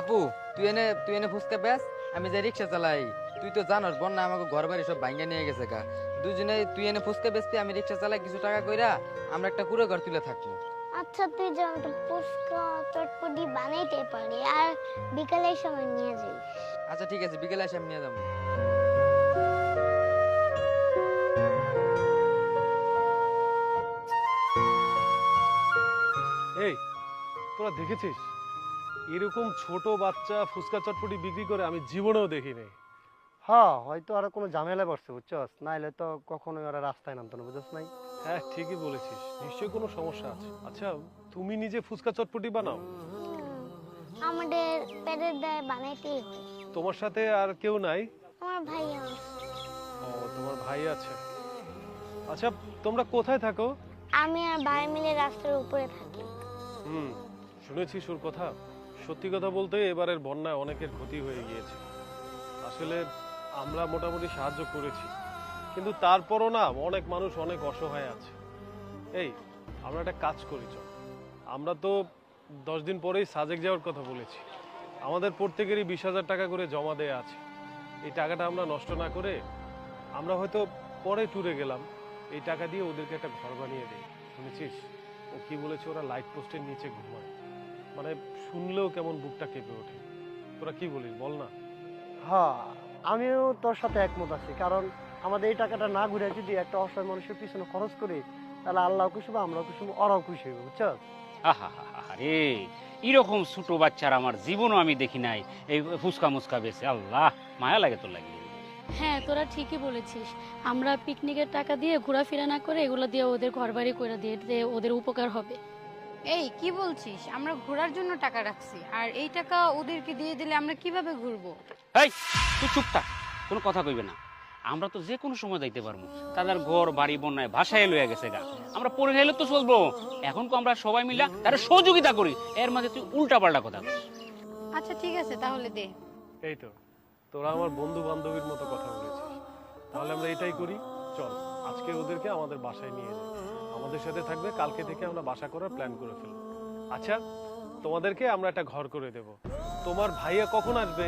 আপু তুই এনে ফুচকা বেচ, আমি যে রিক্সা চালাই। তুই তো জানোস বন্যা আমাকে ঘর বাড়ি সব ভাঙ্গা নিয়ে গেছে গা। দুজনে তুই এনে ফুচকা বেচবি, আমি রিক্সা চালাই, কিছু টাকা কইরা আমরা একটা কুড়ে ঘর তুলে থাকবো। আচ্ছা তুই যেমন ফুচকা চটপটি বানাইতে পারি আর বিকালের সময় নিয়ে যাই। আচ্ছা ঠিক আছে, বিকেলে এসে আমি নিয়ে যাবো। এই তোরা দেখেছিস এরকম ছোট বাচ্চা ফুচকা চটপটি বিক্রি করে আমি জীবনেও দেখিনি। হ্যাঁ, হয়তো আর কোনো ঝামেলায় পড়ছে বুঝছস, নাইলে তো কখনোই ওরা রাস্তায় নামতো না, বুঝছস নাই? হ্যাঁ ঠিকই বলেছিস, নিশ্চয়ই কোনো সমস্যা আছে। আচ্ছা তুমি নিজে ফুচকা চটপটি বানাও? আমাদের পেটের দায় বানাইতেই হয়। তোমার সাথে আর কেউ নাই? আমার ভাই আছে। ও তোমার ভাই আছে। আচ্ছা তোমরা কোথায় থাকো? আমি আর ভাই মিলে রাস্তার উপরে থাকি। শুনেছিস ওর কথা? সত্যি কথা বলতে এবারের বন্যায় অনেকের ক্ষতি হয়ে গিয়েছে। আসলে আমরা মোটামুটি সাহায্য করেছি, কিন্তু তারপরও না অনেক মানুষ অনেক অসহায় আছে। এই আমরা একটা কাজ করি, চল আমরা তো 10 দিন পরেই সাজেক যাওয়ার কথা বলেছি। আমাদের প্রত্যেকেরই 20,000 টাকা করে জমা দেয়া আছে। এই টাকাটা আমরা নষ্ট না করে আমরা হয়তো পরে ট্যুরে গেলাম, এই টাকা দিয়ে ওদেরকে একটা ঘর বানিয়ে দিই। শুনেছিস ও কি বলেছে? ওরা লাইট পোস্টের নিচে ঘুমায়। মানে শুনলেও কেমন বুকটা কেঁপে ওঠে। তোরা কি বলিস বল না? হ্যাঁ, আমিও তোর সাথে একমত আছি, কারণ আমাদের এই টাকাটা না ঘুরে যদি একটা অসহায় মানুষের পিছনে খরচ করি, তাহলে আল্লাহ খুশি হবে, আমরাও খুশি হবো, ওরাও খুশি হবে, বুঝছস? আহা রে, এরকম ছোট বাচ্চার আমার জীবনও আমি দেখি নাই এই ফুচকা মুচকা বেছে। আল্লাহ, মায়া লাগে তোর লাগে। হ্যাঁ, তোরা ঠিকই বলেছিস। আমরা পিকনিকের টাকা দিয়ে ঘোরাফেরা না করে এগুলো দিয়ে ওদের ঘরবাড়ি করে দিয়ে ওদের উপকার হবে। এই কি বলছিস? আমরা ঘোরার জন্য টাকা রাখছি, আর এই টাকা ওদেরকে দিয়ে দিলে আমরা কিভাবে ঘুরবো? এই তুই চুপ থাক, কোনো কথা কইবে না। আমরা তো যে কোনো সময় যাইতে পারবো। তাদের ঘর বাড়ি বন্যায় ভাসায় লইয়া গেছে গা, আমরা পরে গেলে তো চলবো। এখন তো আমরা সবাই মিলা তারা সহযোগিতা করি, এর মাঝে তুই উল্টা পাল্টা কথা বলিস। আচ্ছা ঠিক আছে, তাহলে দে। এই তো তোরা আমার বন্ধু বান্ধবীর মতো কথা বলেছিস, তাহলে আমরা এটাই করি। চল আজকে ওদেরকে আমাদের বাসায় নিয়ে যাই, আমাদের সাথে থাকবে। কালকে থেকে আমরা বাসা করার প্ল্যান করে ফেলবো। আচ্ছা তোমাদেরকে আমরা একটা ঘর করে দেব। তোমার ভাইয়া কখন আসবে?